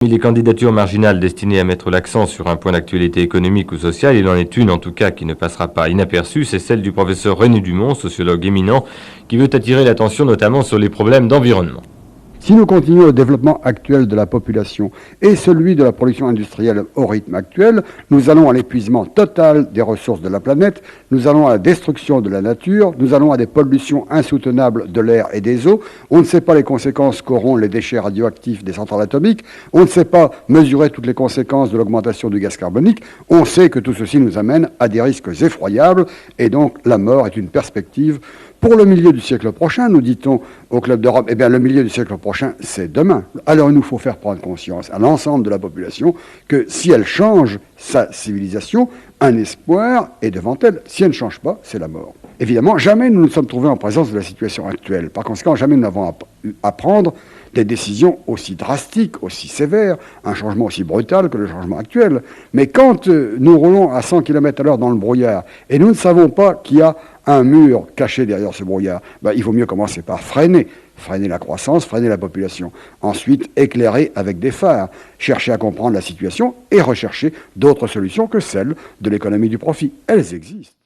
Parmi les candidatures marginales destinées à mettre l'accent sur un point d'actualité économique ou sociale, il en est une en tout cas qui ne passera pas inaperçue, c'est celle du professeur René Dumont, sociologue éminent, qui veut attirer l'attention notamment sur les problèmes d'environnement. Si nous continuons le développement actuel de la population et celui de la production industrielle au rythme actuel, nous allons à l'épuisement total des ressources de la planète, nous allons à la destruction de la nature, nous allons à des pollutions insoutenables de l'air et des eaux. On ne sait pas les conséquences qu'auront les déchets radioactifs des centrales atomiques, on ne sait pas mesurer toutes les conséquences de l'augmentation du gaz carbonique, on sait que tout ceci nous amène à des risques effroyables et donc la mort est une perspective. Pour le milieu du siècle prochain, nous dit-on au Club de Rome, eh bien le milieu du siècle prochain, c'est demain. Alors il nous faut faire prendre conscience à l'ensemble de la population que si elle change sa civilisation, un espoir est devant elle. Si elle ne change pas, c'est la mort. Évidemment, jamais nous nous sommes trouvés en présence de la situation actuelle. Par conséquent, jamais nous n'avons à prendre des décisions aussi drastiques, aussi sévères, un changement aussi brutal que le changement actuel. Mais quand nous roulons à 100 km/h dans le brouillard et nous ne savons pas qu'il y a un mur caché derrière ce brouillard, il vaut mieux commencer par freiner la croissance, freiner la population. Ensuite, éclairer avec des phares, chercher à comprendre la situation et rechercher d'autres solutions que celles de l'économie du profit. Elles existent.